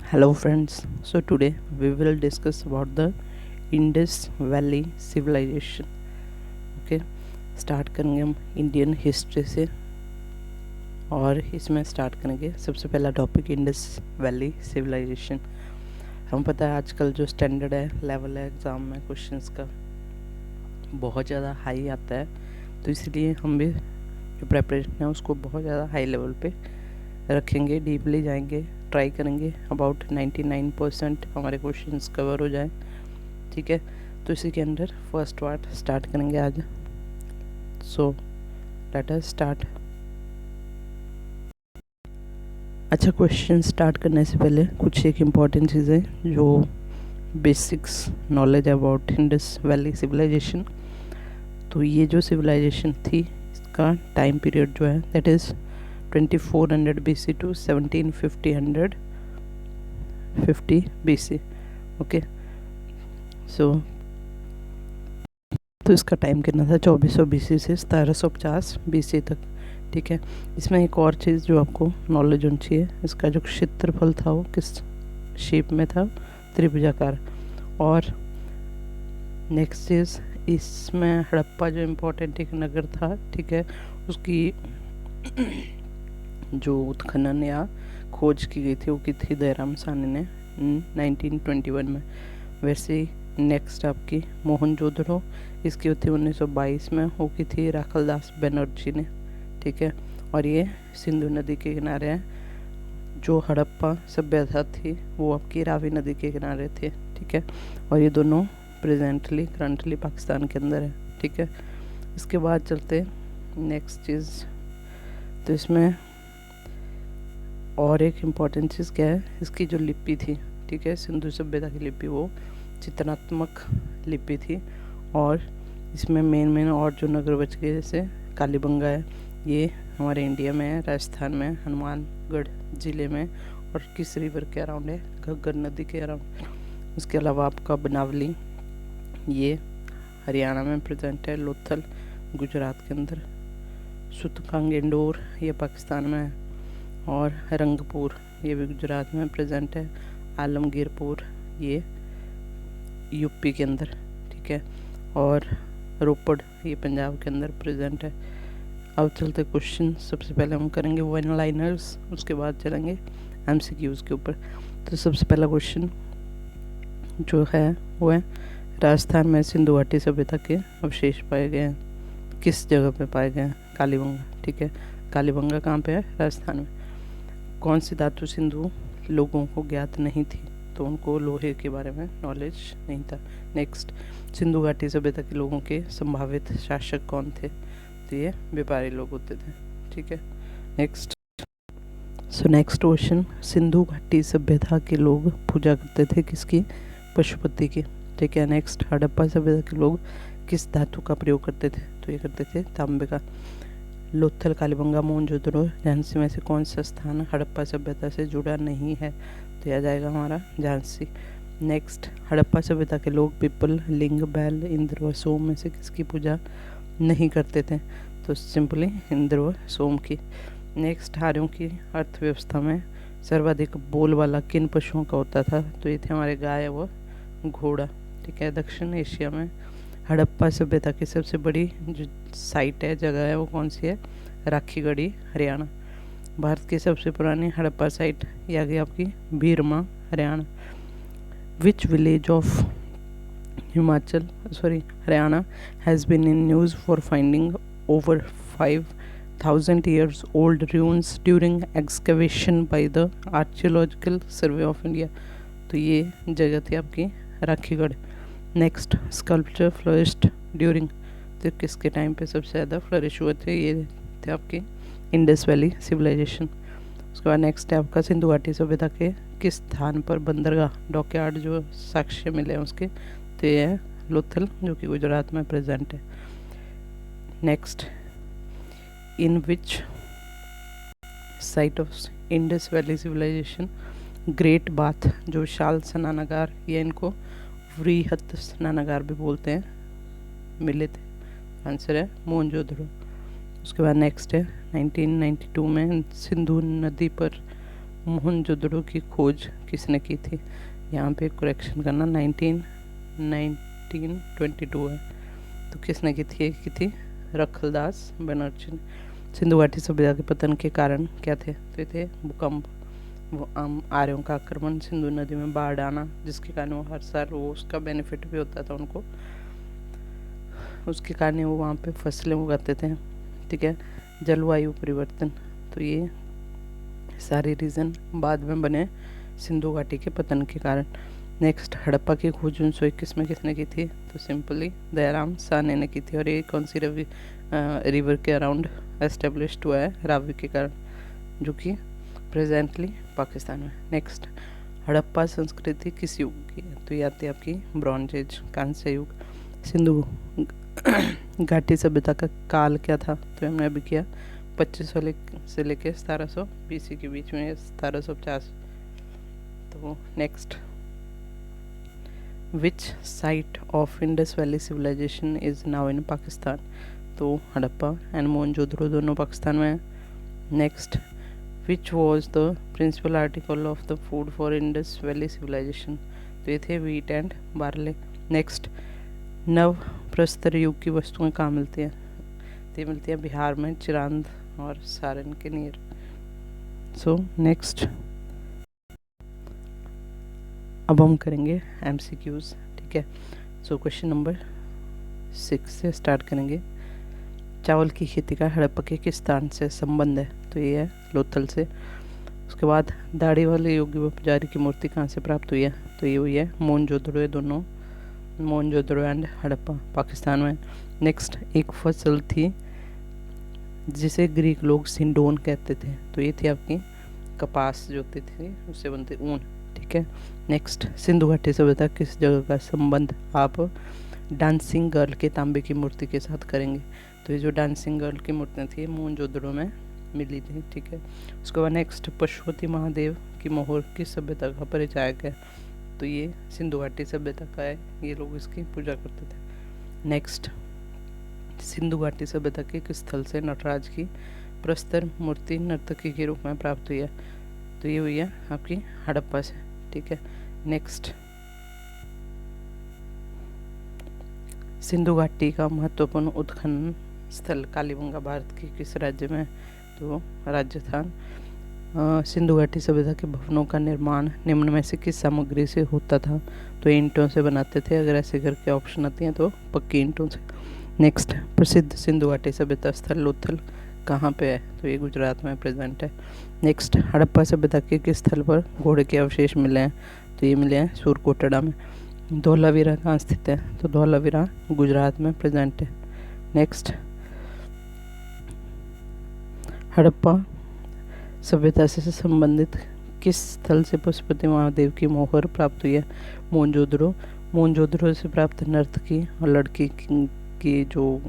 Hello friends. So today we will discuss about the Indus Valley Civilization. Okay start करेंगे हम Indian history से और इसमें start करेंगे सबसे पहला टॉपिक इंडस वैली सिविलाइजेशन। हमें पता है आजकल जो स्टैंडर्ड है लेवल है एग्ज़ाम में क्वेश्चंस का बहुत ज़्यादा हाई आता है, तो इसलिए हम भी जो प्रेपरेशन है उसको बहुत ज़्यादा हाई लेवल पे रखेंगे, डीपली जाएंगे, ट्राई करेंगे अबाउट 99% हमारे क्वेश्चंस कवर हो जाए। ठीक है, तो इसी के अंदर फर्स्ट पार्ट स्टार्ट करेंगे आज। So let us start. अच्छा, क्वेश्चन स्टार्ट करने से पहले कुछ एक इम्पॉर्टेंट चीज़ें जो basics knowledge about Indus Valley Civilisation. तो ये जो सिविलाइजेशन थी इसका टाइम पीरियड जो है that is 2400 BC to 1750 BC। Okay, so तो इसका टाइम कितना था 2400 BC से 1750 BC तक। ठीक है, इसमें एक और चीज़ जो आपको नॉलेज होनी चाहिए, इसका जो क्षेत्रफल था वो किस शेप में था, त्रिभुजाकार। और नेक्स्ट चीज़, इसमें हड़प्पा जो इम्पोर्टेंट एक नगर था, ठीक है, उसकी जो उत्खनन या खोज की गई थी वो की थी दयाराम साहनी ने 1921 में। वैसे ही नेक्स्ट आपकी मोहनजोदड़ो, इसकी थी 1922 में, वो की थी राखलदास बनर्जी ने। ठीक है, और ये सिंधु नदी के किनारे है। जो हड़प्पा सभ्यता थी वो आपकी रावी नदी के किनारे थे। ठीक है, और ये दोनों प्रेजेंटली करंटली पाकिस्तान के अंदर है। ठीक है, इसके बाद चलते नेक्स्ट चीज़। तो इसमें और एक इम्पॉर्टेंट चीज़ क्या है, इसकी जो लिपि थी, ठीक है, सिंधु सभ्यता की लिपि वो चित्रात्मक लिपि थी। और इसमें मेन और जो नगर बच गए जैसे कालीबंगा है, ये हमारे इंडिया में है, राजस्थान में, हनुमानगढ़ ज़िले में, और किस रिवर के अराउंड है, घग्गर नदी के अराउंड। उसके अलावा आपका बनावली, ये हरियाणा में प्रेजेंट है, लोथल गुजरात के अंदर, सुतकांग इंडोर ये पाकिस्तान में है, और रंगपुर ये भी गुजरात में प्रेजेंट है, आलमगीरपुर ये यूपी के अंदर। ठीक है, और रोपड़ ये पंजाब के अंदर प्रेजेंट है। अब चलते क्वेश्चन, सबसे पहले हम करेंगे वन लाइनर्स, उसके बाद चलेंगे MCQs के ऊपर। तो सबसे पहला क्वेश्चन जो है वो है, राजस्थान में सिंधु घाटी सभ्यता के अवशेष पाए गए हैं, किस जगह पे पाए गए हैं? कालीबंगा। ठीक है, कालीबंगा कहाँ पे है? राजस्थान में। कौन सी धातु सिंधु लोगों को ज्ञात नहीं थी? तो उनको लोहे के बारे में नॉलेज नहीं था। नेक्स्ट, सिंधु घाटी सभ्यता के लोगों के संभावित शासक कौन थे? तो ये व्यापारी लोग होते थे। ठीक है, next. So next question, Sindhu घाटी सभ्यता के लोग पूजा करते थे किसकी? पशुपति की। ठीक है, नेक्स्ट, हड़प्पा सभ्यता के लोग किस धातु का प्रयोग करते थे? तो ये करते थे तांबे का। लोथल, कालीबंगा, मोहनजोदड़ो, झांसी में से कौन सा स्थान हड़प्पा सभ्यता से जुड़ा नहीं है? तो यह जाएगा हमारा झांसी। नेक्स्ट, हड़प्पा सभ्यता के लोग पिपल, लिंग, बैल, इंद्र व सोम में से किसकी पूजा नहीं करते थे? तो सिंपली इंद्र व सोम की। नेक्स्ट, आर्यों की अर्थव्यवस्था में सर्वाधिक बोल वाला किन पशुओं का होता था? तो ये थे हमारे गाय व घोड़ा। ठीक है, दक्षिण एशिया में हड़प्पा सभ्यता की सबसे बड़ी जो साइट है, जगह है, वो कौन सी है? राखीगढ़ी, हरियाणा। भारत की सबसे पुरानी हड़प्पा साइट ये आ गई आपकी Bhirrana, Haryana. Which village of Haryana has been in news for finding over 5,000 years old ruins during excavation by the Archaeological Survey of India? तो ये जगह थी आपकी Rakhigarh. Next, sculpture flourished during, तो किसके टाइम पे सबसे ज़्यादा फ्लरिश हुए थे? ये थे आपके इंडस वैली सिविलाइजेशन। उसके बाद नेक्स्ट है आपका सिंधु घाटी सभ्यता के किस स्थान पर बंदरगाह, डॉकयार्ड जो साक्ष्य मिले हैं उसके? तो ये है लोथल, जो कि गुजरात में प्रेजेंट है। Next, in which site of Indus Valley Civilisation great bath जो विशाल स्नानागार, या इनको वृहत स्नानागार भी बोलते हैं, मिले थे? आंसर है मोहनजोदड़ो। उसके बाद नेक्स्ट है 1992 में सिंधु नदी पर मोहनजोदड़ो की खोज किसने की थी? यहाँ पे करेक्शन करना, 1922 है, तो किसने की थी? रखलदास बनर्जी ने। सिंधु घाटी सभ्यता के पतन के कारण क्या थे? तो ये थे भूकंप, वो आर्यों का आक्रमण, सिंधु नदी में बाढ़ आना, जिसके कारण वो हर साल वो उसका बेनिफिट भी होता था उनको, उसके कारण वो वहाँ पे फसलें उगाते थे, ठीक है। जलवायु परिवर्तन, तो ये सारे रीज़न बाद में बने सिंधु घाटी के पतन के कारण। नेक्स्ट, हड़प्पा की खोज 1921 में किसने की थी? तो सिंपली दयाराम साहनी ने की थी, और ये कौन सी रिवर के अराउंड एस्टेब्लिश्ड हुआ है? रावी के कारण, जो कि प्रेजेंटली पाकिस्तान में। नेक्स्ट, हड़प्पा संस्कृति किस युग की है? तो ये आती है आपकी ब्रॉन्ज एज, कांस्य युग। सिंधु घाटी सभ्यता का काल क्या था? तो हमने अभी किया 2500 से लेके 1700 BC के बीच में, 1750। तो next, which site of Indus Valley Civilisation is now in Pakistan? तो हड़प्पा एंड मोहनजोदड़ो दोनों पाकिस्तान में है। Next, which was the principal article of the food for Indus Valley Civilisation? तो ये थे व्हीट एंड बार्ले। नेक्स्ट, नव प्रस्तर युग की वस्तुएं कहाँ मिलती हैं? तो ये मिलती है बिहार में, चिरांद और सारण के नियर। सो नेक्स्ट, अब हम करेंगे MCQs, ठीक है। सो क्वेश्चन नंबर 6 से स्टार्ट करेंगे। चावल की खेती का हड़प्पा के किस स्थान से संबंध है? तो ये है लोथल से। उसके बाद दाढ़ी वाले योगी व पुजारी की मूर्ति कहाँ से प्राप्त हुई है? तो ये हुई है मोहनजोदड़ो, ये दोनों मोहनजोदड़ो एंड हड़प्पा पाकिस्तान में। नेक्स्ट, एक फसल थी जिसे ग्रीक लोग सिंडोन कहते थे, तो ये थी आपकी कपास जो होती थी उससे बनते ऊन, ठीक है। नेक्स्ट, सिंधु घाटी सभ्यता किस जगह का संबंध आप डांसिंग गर्ल के तांबे की मूर्ति के साथ करेंगे? तो ये जो डांसिंग गर्ल की मूर्तियाँ थी मोहनजोदड़ो में मिली थी, ठीक है। उसके बाद नेक्स्ट, पशुपति महादेव की मोहर किस सभ्यता का परिचायक है? तो ये सिंधु घाटी सभ्यता का है, ये लोग इसकी पूजा करते थे। नेक्स्ट, सिंधु घाटी सभ्यता के किस स्थल से नटराज की प्रस्तर मूर्ति नर्तकी के रूप में प्राप्त हुई है? तो ये हुई है आपकी हड़प्पा से, ठीक है। नेक्स्ट, सिंधु घाटी का महत्वपूर्ण उत्खनन स्थल कालीबंगा भारत के किस राज्य में? तो राजस्थान। सिंधु घाटी सभ्यता के भवनों का निर्माण निम्न में से किस सामग्री से होता था? तो ईंटों से बनाते थे, अगर ऐसे करके ऑप्शन आती हैं तो पक्की ईंटों से। नेक्स्ट, प्रसिद्ध सिंधु घाटी सभ्यता स्थल लोथल कहाँ पे है? तो ये गुजरात में प्रेजेंट है। नेक्स्ट, हड़प्पा सभ्यता के किस स्थल पर घोड़े के अवशेष मिले हैं? तो ये मिले हैं सूरकोटड़ा में। धौलावीरा कहाँ स्थित है? तो धौलावीरा गुजरात में प्रेजेंट है। नेक्स्ट, हड़प्पा सभ्यता से संबंधित किस स्थल से पशुपति महादेव की मोहर प्राप्त हुई है? मोहनजोदड़ो। मोहनजोदड़ो से प्राप्त नर्तकी और लड़की की जो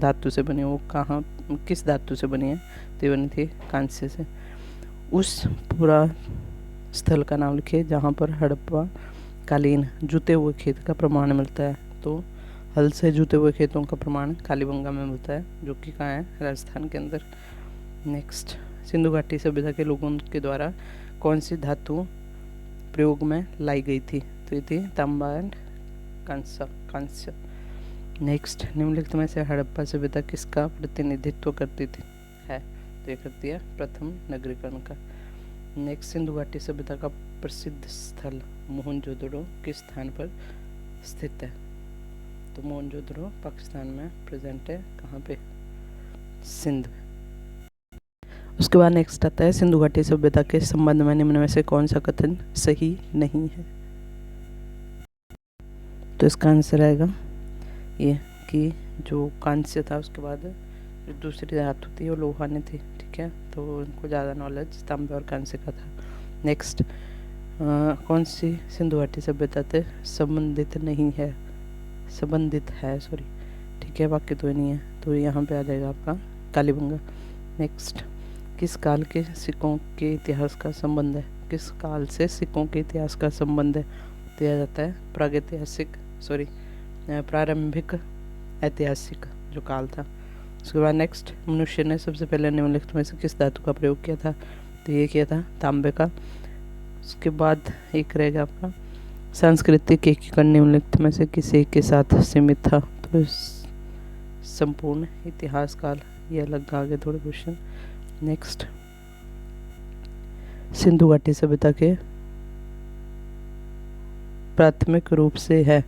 धातु से बनी, वो कहाँ किस धातु से बनी है? तो ये बनी थी कांस्य से। उस पूरा स्थल का नाम लिखिए जहाँ पर हड़प्पा कालीन जुते हुए खेत का प्रमाण मिलता है। तो हल से जुते हुए खेतों का प्रमाण कालीबंगा में मिलता है, जो कि कहाँ है? राजस्थान के अंदर। नेक्स्ट, सिंधु घाटी सभ्यता के लोगों के द्वारा कौन सी धातु प्रयोग में लाई गई थी? तो ये थी तांबा एंड कांस्य। नेक्स्ट, निम्नलिखित में से हड़प्पा सभ्यता किसका प्रतिनिधित्व करती थी है? तो ये करती है प्रथम नगरीकरण का। नेक्स्ट, सिंधु घाटी सभ्यता का प्रसिद्ध स्थल मोहनजोदड़ो किस स्थान पर स्थित है? तो मोहनजोदड़ो पाकिस्तान में प्रेजेंट है, कहाँ पे? सिंध। उसके बाद नेक्स्ट आता है सिंधु घाटी सभ्यता के संबंध में निम्न में से कौन सा कथन सही नहीं है? तो इसका आंसर आएगा ये कि जो कांस्य था उसके बाद जो दूसरी धातु थी वो लोहानी थी, ठीक है। तो उनको ज़्यादा नॉलेज तांबे और कांस्य का था। नेक्स्ट, कौन सी सिंधु घाटी सभ्यता से संबंधित है, ठीक है, बाकी तो नहीं है, तो यहाँ पे आ जाएगा आपका कालीबंगा। नेक्स्ट, किस काल के सिक्कों के इतिहास का संबंध है? किस काल से सिक्कों के इतिहास का संबंध है? तो यह जाता है प्रारंभिक ऐतिहासिक जो काल था। उसके बाद नेक्स्ट, मनुष्य ने सबसे पहले निम्नलिखित में से किस धातु का प्रयोग किया था? तो ये क्या था, तांबे का। उसके बाद एक रहेगा आपका सांस्कृतिक एकीकरण निम्नलिखित में से किस एक के साथ सीमित था। तो संपूर्ण इतिहास काल, ये अलग आ गए थोड़े क्वेश्चन। नेक्स्ट, सिंधु घाटी सभ्यता के प्राथमिक रूप से है,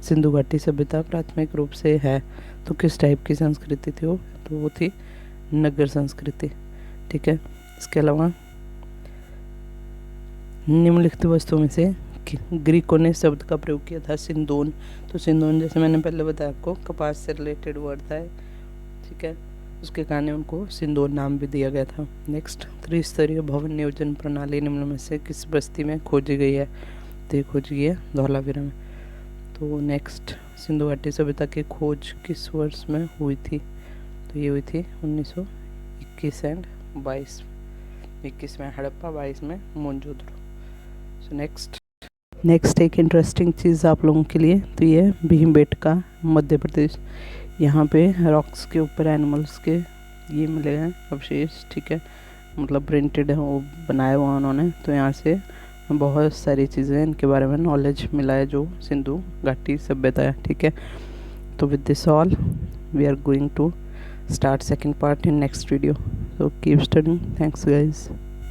सिंधु घाटी सभ्यता प्राथमिक रूप से है तो किस टाइप की संस्कृति थी वो, तो वो थी नगर संस्कृति। ठीक है। इसके अलावा निम्नलिखित वस्तुओं में से ग्रीकों ने शब्द का प्रयोग किया था सिंदून। तो सिंदून जैसे मैंने पहले बताया आपको, कपास से रिलेटेड वर्ड था। ठीक है, उसके कारण उनको सिंदून नाम भी दिया गया था। नेक्स्ट, त्रिस्तरीय भवन नियोजन प्रणाली निम्न में से किस बस्ती में खोजी गई है, तो खोजी गई है धौलावीरा में। तो नेक्स्ट, सिंधु घाटी सभ्यता की खोज किस वर्ष में हुई थी, तो ये हुई थी 1921 एंड 22। 21 में हड़प्पा, 22 में मोहनजोदड़ो। सो नेक्स्ट एक इंटरेस्टिंग चीज़ आप लोगों के लिए, तो ये भीमबेटका मध्य प्रदेश। यहाँ पे रॉक्स के ऊपर एनिमल्स के ये मिले हैं अवशेष। ठीक है, मतलब प्रिंटेड है, वो बनाया हुआ उन्होंने। तो यहाँ से बहुत सारी चीज़ें इनके बारे में नॉलेज मिला है जो सिंधु घाटी सभ्यता है। ठीक है, तो with this all we are going to start second part in next video, so keep studying. Thanks guys.